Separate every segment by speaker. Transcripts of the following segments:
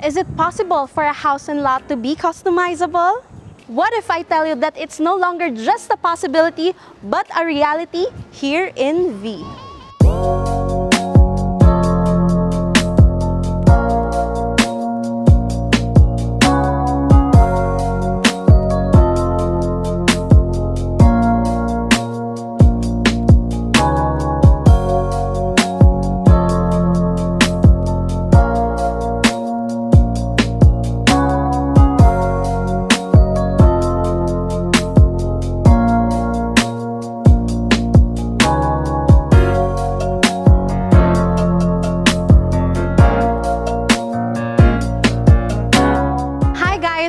Speaker 1: Is it possible for a house and lot to be customizable? What if I tell you that it's no longer just a possibility, but a reality here in V?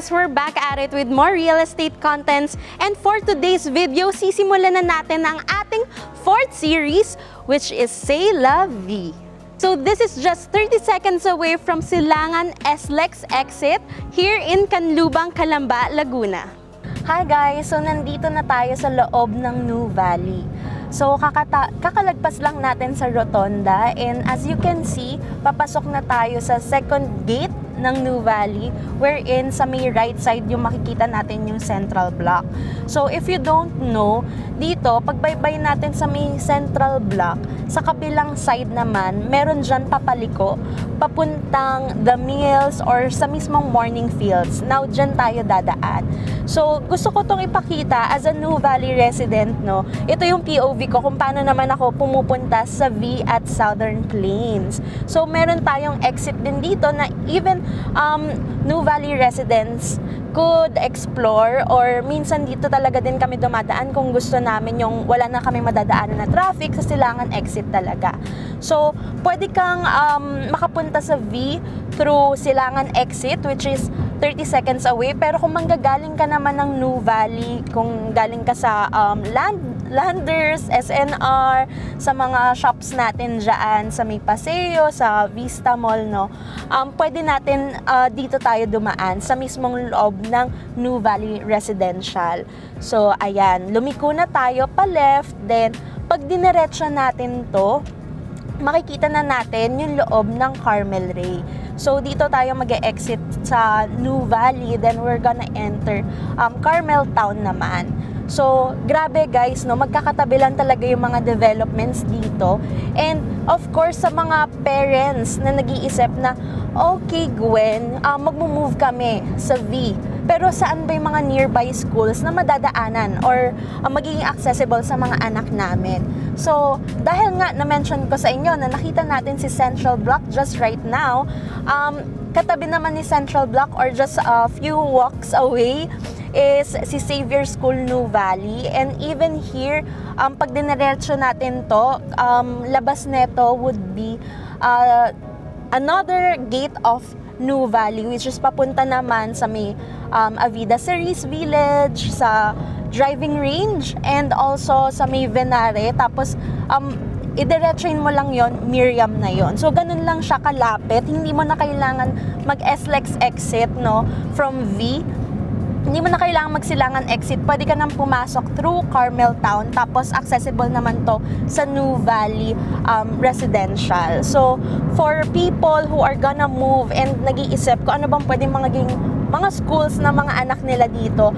Speaker 1: We're back at it with more real estate contents, and for today's video, sisimulan na natin ang ating 4th series, which is C'est La Vie. So this is just 30 seconds away from Silangan SLEX exit here in Canlubang, Calamba, Laguna. Hi guys! So nandito na tayo sa loob ng Nuvali. So kakalagpas lang natin sa Rotonda, and as you can see, papasok na tayo sa second gate ng Nuvali, wherein sa may right side yung makikita natin yung Central Block. So if you don't know, dito, pagbaybay natin sa may Central Block, sa kabilang side naman, meron dyan papaliko, papuntang The Mills or sa mismong Morning Fields. Now, dyan tayo dadaan. So, gusto ko tong ipakita as a Nuvali resident, no? Ito yung POV ko kung paano naman ako pumupunta sa V at Southern Plains. So, meron tayong exit din dito na even Nuvali residents could explore, or minsan dito talaga din kami dumadaan kung gusto namin yung wala na kami madadaanan na traffic, sa Silangan exit talaga. So, pwede kang makapunta sa V through Silangan exit, which is 30 seconds away. Pero kung manggagaling ka naman ng Nuvali, kung galing ka sa Landers, SNR, sa mga shops natin dyan, sa may Paseo, sa Vista Mall, no? Pwede natin dito tayo dumaan sa mismong loob ng Nuvali Residential. So, ayan, lumiko na tayo pa left, then pag diniretso natin to, makikita na natin yung loob ng Carmel Ray. So, dito tayo mag-exit sa Nuvali, then we're gonna enter Carmel Town naman. So, grabe guys, no, magkakatabi lang talaga yung mga developments dito. And of course, sa mga parents na nag-iisip na, okay Gwen, magmo-move kami sa V. Pero saan ba yung mga nearby schools na madadaanan or magiging accessible sa mga anak namin? So, dahil nga na-mention ko sa inyo na nakita natin si Central Block just right now, katabi naman ni Central Block or just a few walks away is si Xavier School Nuvali. And even here, pag diniretso natin to, labas neto would be another gate of Nuvali, which is papunta naman sa may Avida Ceres Village, sa driving range, and also sa may Venare. Tapos, idiretsuin mo lang yon, Miriam na yon. So, ganun lang siya kalapit. Hindi mo na kailangan mag-SLEX exit, no, from V. Hindi mo na kailangan magsilangan exit. Pwede ka nang pumasok through Carmel Town, tapos accessible naman to sa Nuvali Residential. So, for people who are gonna move and nag-iisip kung ano bang pwedeng mga schools na mga anak nila dito,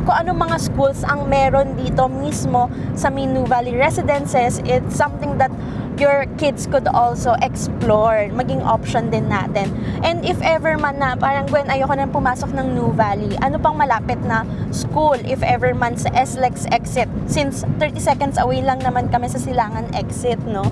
Speaker 1: kung ano mga schools ang meron dito mismo sa Nuvali Residences, it's something that your kids could also explore, maging option din natin. And if ever man na parang Gwen, ayoko nang pumasok ng Nuvali, ano pang malapit na school if ever man sa SLEX exit, since 30 seconds away lang naman kami sa Silangan exit, no?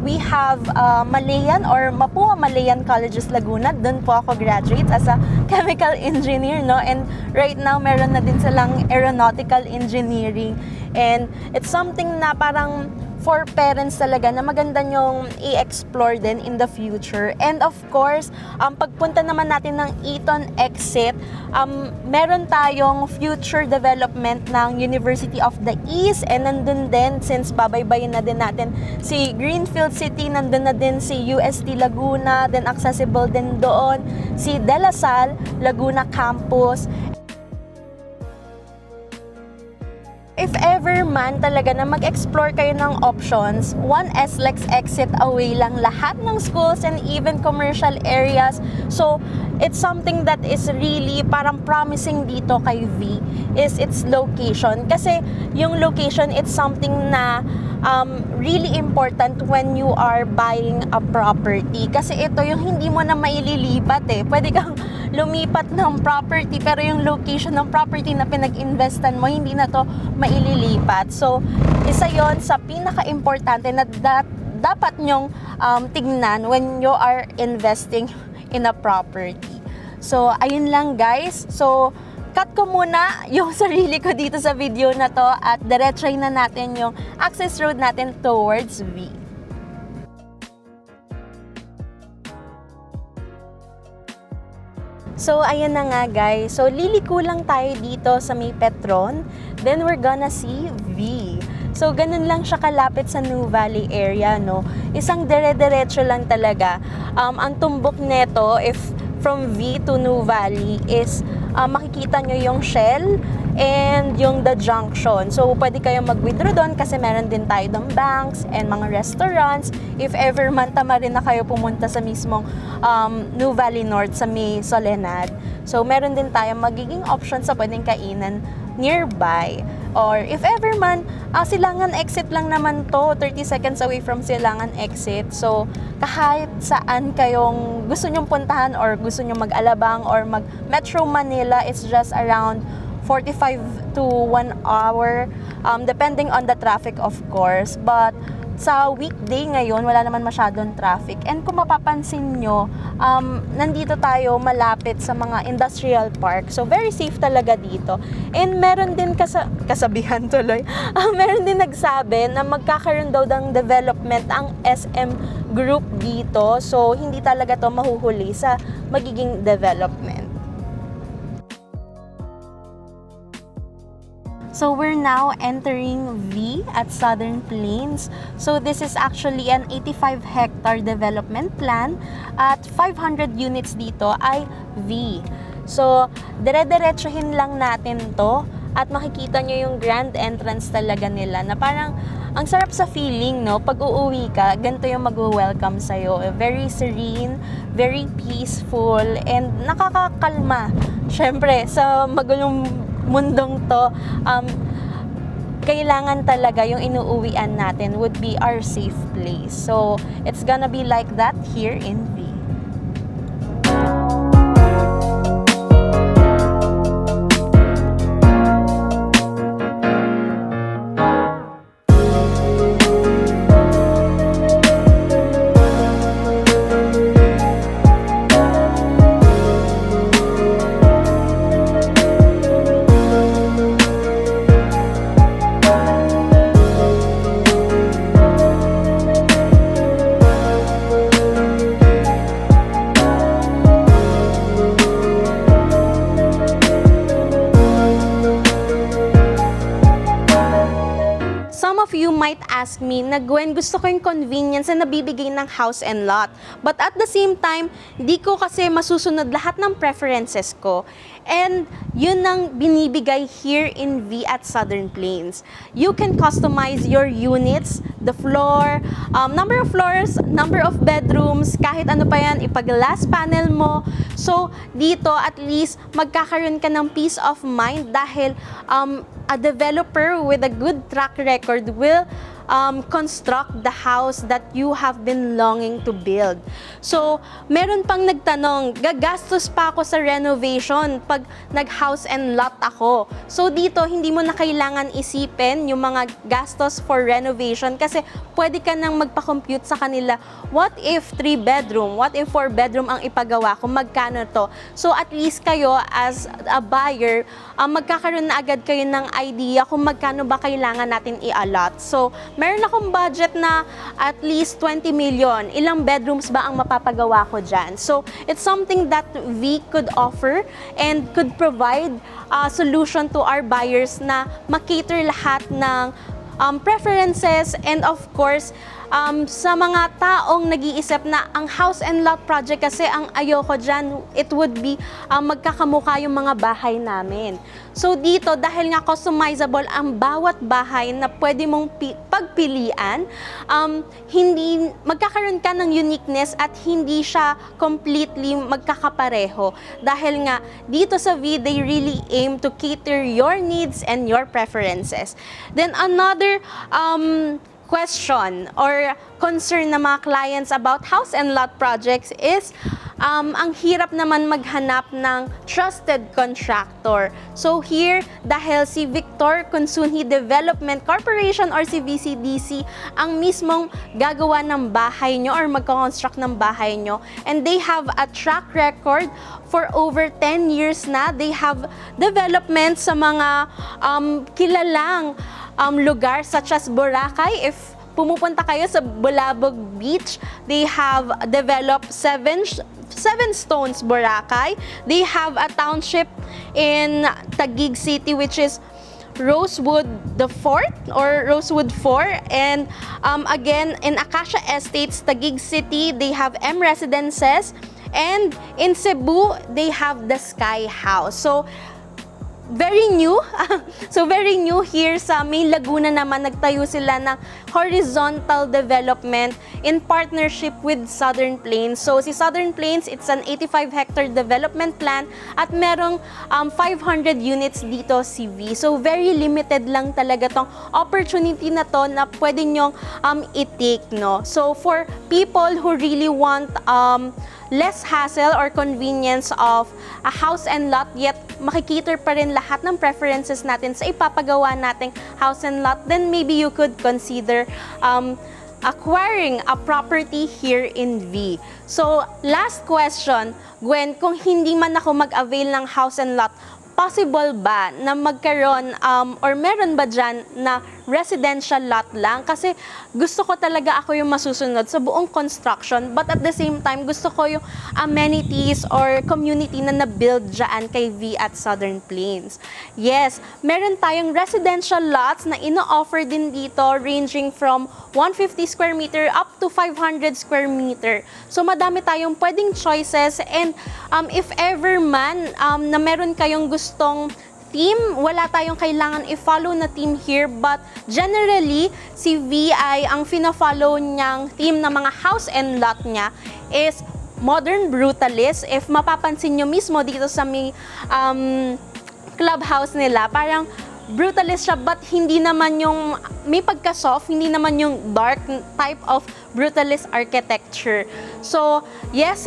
Speaker 1: We have Malayan or Mapua Malayan Colleges Laguna. Doon po ako graduate as a chemical engineer, no? And right now meron na din silang aeronautical engineering, and it's something na parang for parents talaga na maganda nyong i-explore din in the future. And of course, pagpunta naman natin ng Eton exit, meron tayong future development ng University of the East, and nandun din, since babaybayin na din natin si Greenfield City, nandun na din si UST Laguna, then accessible din doon si De La Salle Laguna Campus. if ever man talaga na mag-explore kayo ng options, one SLEX exit away lang lahat ng schools and even commercial areas. So, it's something that is really parang promising dito kay V is its location. Kasi yung location, it's something na really important when you are buying a property. Kasi ito yung hindi mo na maililipat eh. Pwede kang lumipat ng property pero yung location ng property na pinag-investan mo hindi na to maililipat. So, isa yon sa pinaka-importante na dapat nyong tignan when you are investing in a property. So, ayun lang guys. So, cut ko muna yung sarili ko dito sa video na to at diretsahin na natin yung access road natin towards V. So, ayan na nga guys. So, liliko lang tayo dito sa may Petron. Then, we're gonna see V. So, ganun lang siya kalapit sa New Valley area, no? Isang dire-diretso lang talaga. Ang tumbok neto, if from V to New Valley, is makikita nyo yung Shell and yung The Junction. So, pwede kayong mag-withdraw doon kasi meron din tayo ng banks and mga restaurants. If ever man tama rin na kayo pumunta sa mismong New Valley North sa may Soledad. So, meron din tayo magiging options sa pwedeng kainan nearby. Or if ever man, Silangan exit lang naman to, 30 seconds away from Silangan exit. So, kahit saan kayong gusto nyong puntahan or gusto nyong mag-Alabang or mag-Metro Manila, it's just around 45 to 1 hour, depending on the traffic of course. But sa weekday ngayon, wala naman masyadong traffic. And kung mapapansin nyo, nandito tayo malapit sa mga industrial park. So, very safe talaga dito. And meron din kasabihan tuloy, meron din nagsabi na magkakaroon daw ng development ang SM Group dito. So, hindi talaga to mahuhuli sa magiging development. So we're now entering V at Southern Plains. So this is actually an 85-hectare development plan at 500 units dito ay V. So dire-diretsuhin lang natin to at makikita nyo yung grand entrance talaga nila na parang ang sarap sa feeling, no? Pag uuwi ka, ganito yung mag-welcome sa'yo. Very serene, very peaceful, and nakakakalma. Syempre, sa magulong mundong to, kailangan talaga yung inuuwian natin would be our safe place. So, it's gonna be like that here in V. Might ask me na Gwen, gusto ko yung convenience na nabibigay ng house and lot. But at the same time, di ko kasi masusunod lahat ng preferences ko. And yun ang binibigay here in V at Southern Plains. You can customize your units, the floor, number of floors, number of bedrooms, kahit ano pa yan, ipag-glass panel mo. So, dito at least magkakaroon ka ng peace of mind dahil a developer with a good track record will construct the house that you have been longing to build. So, meron pang nagtanong, gagastos pa ako sa renovation pag nag-house and lot ako. So, dito, hindi mo na kailangan isipin yung mga gastos for renovation kasi pwede ka nang magpa-compute sa kanila, what if 3 bedroom, what if 4 bedroom ang ipagawa ko, magkano to? So, at least kayo as a buyer, magkakaroon na agad kayo ng idea kung magkano ba kailangan natin i-allot. So, meron akong budget na at least 20 million. Ilang bedrooms ba ang mapapagawa ko dyan? So, it's something that we could offer and could provide a solution to our buyers na makater lahat ng preferences and of course, sa mga taong nag-iisip na ang house and lot project kasi ang ayoko dyan, it would be magkakamukha yung mga bahay namin. So dito, dahil nga customizable ang bawat bahay na pwede mong pagpilian, hindi magkakaroon ka ng uniqueness at hindi siya completely magkakapareho. Dahil nga dito sa V, they really aim to cater your needs and your preferences. Then another question or concern ng mga clients about house and lot projects is ang hirap naman maghanap ng trusted contractor. So here, dahil si Victor Consunji Development Corporation or si VCDC ang mismong gagawa ng bahay nyo or magko-construct ng bahay nyo, and they have a track record for over 10 years na. They have development sa mga kilalang lugar such as Boracay. If pumupunta kayo sa Bulabog Beach, they have developed Seven Stones Boracay. They have a township in Taguig City which is Rosewood the 4th or Rosewood 4, and again in Acacia Estates, Taguig City, they have M Residences, and in Cebu they have the Sky House. So very new. So very new here sa May Laguna naman, nagtayo sila ng horizontal development in partnership with Southern Plains. So si Southern Plains, it's an 85-hectare development plan at merong 500 units dito si V. So very limited lang talaga tong opportunity na to na pwede nyong i-take, no? So for people who really want less hassle or convenience of a house and lot, yet makikiter pa rin lahat ng preferences natin sa ipapagawa nating house and lot, then maybe you could consider acquiring a property here in V. So, last question, Gwen, kung hindi man ako mag-avail ng house and lot, possible ba na magkaroon or meron ba dyan na residential lot lang? Kasi gusto ko talaga ako yung masusunod sa buong construction, but at the same time, gusto ko yung amenities or community na na-build dyan kay V at Southern Plains. Yes, meron tayong residential lots na ino-offer din dito ranging from 150 square meter up to 500 square meter. So madami tayong pwedeng choices, and if ever man na meron kayong gustong team, wala tayong kailangan i-follow na team here, but generally, si VI, ang fina-follow niyang team na mga house and lot niya is Modern Brutalist. If mapapansin nyo mismo dito sa may clubhouse nila, parang brutalist siya, but hindi naman yung may pagka-soft, hindi naman yung dark type of brutalist architecture. So, yes,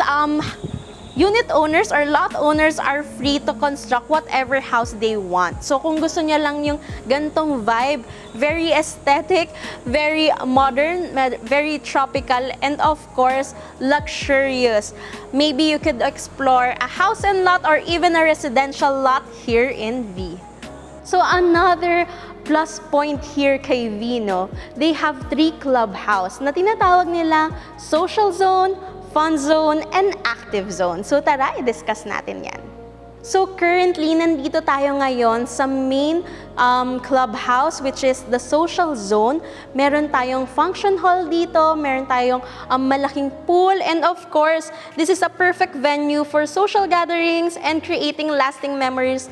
Speaker 1: unit owners or lot owners are free to construct whatever house they want. So kung gusto niya lang yung gantong vibe, very aesthetic, very modern, very tropical, and of course, luxurious, maybe you could explore a house and lot or even a residential lot here in V. So another plus point here kay V, no, they have 3 clubhouse na tinatawag nila social zone, fun zone, and active zone. So tara, i-discuss natin yan. So currently, nandito tayo ngayon sa main clubhouse, which is the social zone. Meron tayong function hall dito, meron tayong malaking pool, and of course, this is a perfect venue for social gatherings and creating lasting memories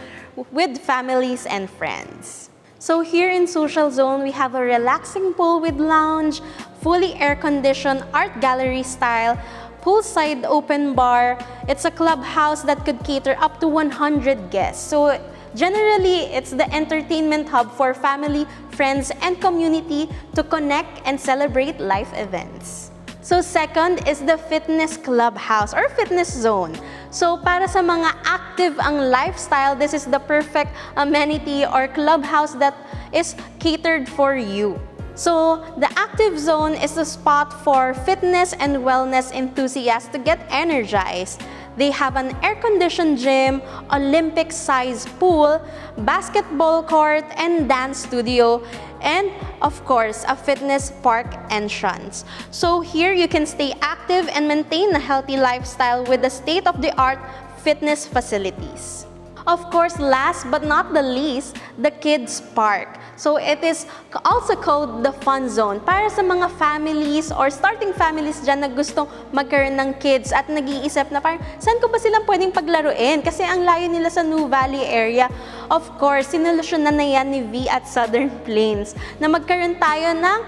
Speaker 1: with families and friends. So here in Social Zone, we have a relaxing pool with lounge, fully air-conditioned art gallery style, poolside open bar. It's a clubhouse that could cater up to 100 guests. So generally, it's the entertainment hub for family, friends, and community to connect and celebrate life events. So second is the fitness clubhouse or fitness zone. So para sa mga active ang lifestyle, this is the perfect amenity or clubhouse that is catered for you. So the active zone is the spot for fitness and wellness enthusiasts to get energized. They have an air-conditioned gym, Olympic-sized pool, basketball court, and dance studio, and of course, a fitness park entrance. So here you can stay active and maintain a healthy lifestyle with the state-of-the-art fitness facilities. Of course, last but not the least, the Kids Park. So it is also called the fun zone para sa mga families or starting families dyan na gustong magkaroon ng kids at nag-iisip na parang saan ko ba silang pwedeng paglaruin kasi ang layo nila sa New Valley area. Of course, sinolusyonan na yan ni V at Southern Plains na magkaroon tayo ng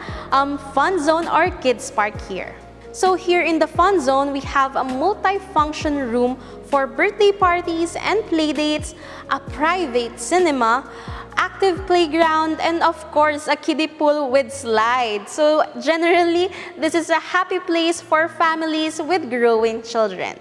Speaker 1: fun zone or kids park here. So here in the fun zone, we have a multi-function room for birthday parties and playdates, a private cinema, active playground, and of course, a kiddie pool with slides. So generally, this is a happy place for families with growing children.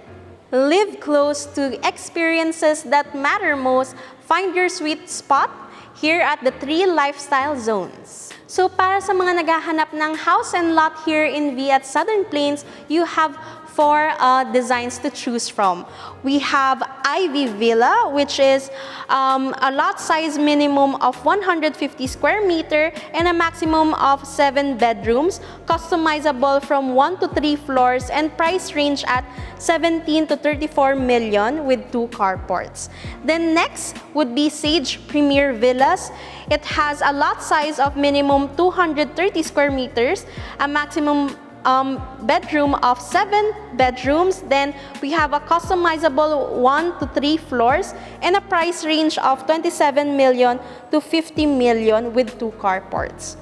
Speaker 1: Live close to experiences that matter most. Find your sweet spot here at the 3 lifestyle zones. So para sa mga naghahanap ng house and lot here in V at Southern Plains, you have 4 designs to choose from. We have Ivy Villa, which is a lot size minimum of 150 square meter and a maximum of 7 bedrooms, customizable from 1 to 3 floors and price range at 17 to 34 million with 2 carports. Then next would be Sage Premier Villas. It has a lot size of minimum 230 square meters, a maximum bedroom of 7 bedrooms. Then we have a customizable 1 to 3 floors and a price range of 27 million to 50 million with 2 carports.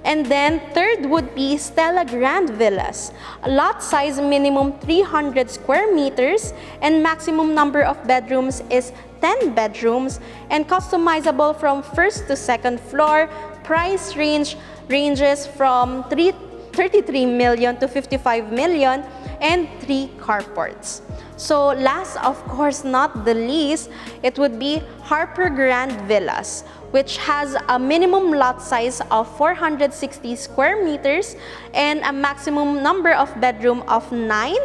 Speaker 1: And then third would be Stella Grand Villas. Lot size minimum 300 square meters and maximum number of bedrooms is 10 bedrooms and customizable from 1st to 2nd floor. Price ranges from 33 million to 55 million and 3 carports. So last, of course, not the least, it would be Harper Grand Villas, which has a minimum lot size of 460 square meters and a maximum number of bedroom of 9,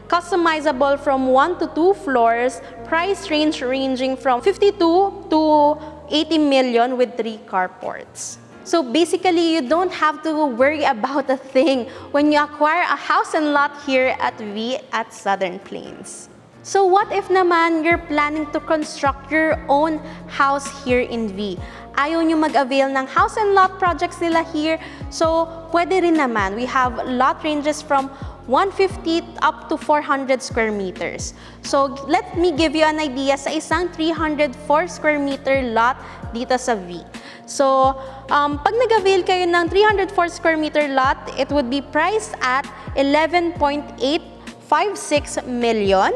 Speaker 1: customizable from 1 to 2 floors, price ranging from 52 to 80 million with 3 carports. So basically, you don't have to worry about a thing when you acquire a house and lot here at V at Southern Plains. So what if naman you're planning to construct your own house here in V? Ayaw nyo mag-avail ng house and lot projects nila here, so pwede rin naman. We have lot ranges from 150 up to 400 square meters. So let me give you an idea sa isang 304 square meter lot dito sa V. So pag nag-avail kayo ng 304 square meter lot, it would be priced at 11.856 million.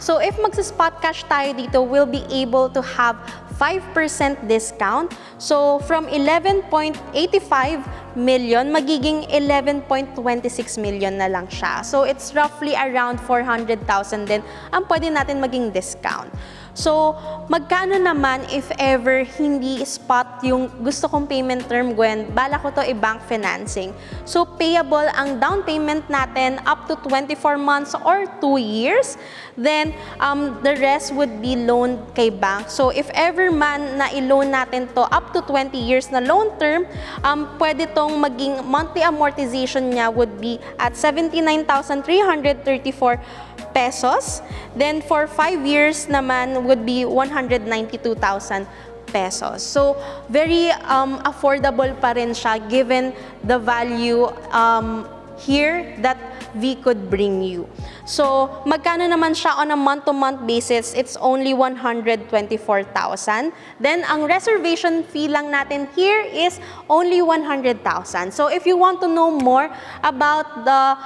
Speaker 1: So if magsa-spot cash tayo dito, we'll be able to have 5% discount. So from 11.85 million, magiging 11.26 million na lang siya. So it's roughly around 400,000 din ang pwede natin maging discount. So, magkano naman if ever hindi spot yung gusto kong payment term, Gwen? Bala ko to i-bank financing. So, payable ang down payment natin up to 24 months or 2 years. Then, the rest would be loaned kay bank. So, if ever man na i-loan natin to up to 20 years na loan term, pwede tong maging monthly amortization niya would be at 79,334 pesos. Then for 5 years naman would be 192,000 pesos. So very affordable pa rin siya given the value here that V could bring you. So magkano naman siya on a month-to-month basis? It's only 124,000. Then ang reservation fee lang natin here is only 100,000. So if you want to know more about the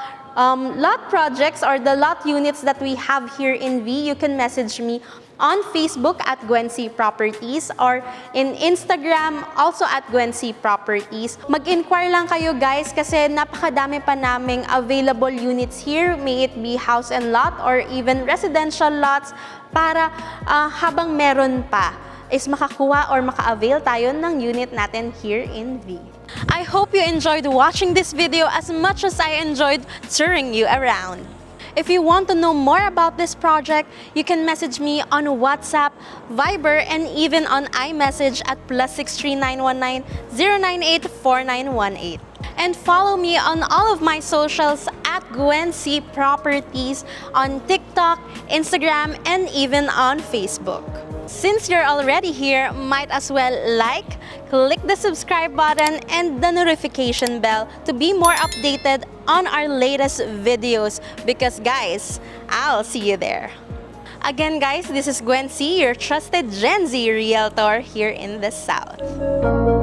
Speaker 1: lot projects or the lot units that we have here in V, you can message me on Facebook at Gwen C Properties or in Instagram also at Gwen C Properties. Mag-inquire lang kayo guys kasi napakadami pa naming available units here, may it be house and lot or even residential lots para habang meron pa is makakuha or maka-avail tayo ng unit natin here in V. I hope you enjoyed watching this video as much as I enjoyed touring you around. If you want to know more about this project, you can message me on WhatsApp, Viber, and even on iMessage at +63 919 098 4918. And follow me on all of my socials at Gwen C Properties on TikTok, Instagram, and even on Facebook. Since you're already here, might as well like, click the subscribe button and the notification bell to be more updated on our latest videos because guys, I'll see you there. Again guys, this is Gwen C, your trusted Gen Z realtor here in the South.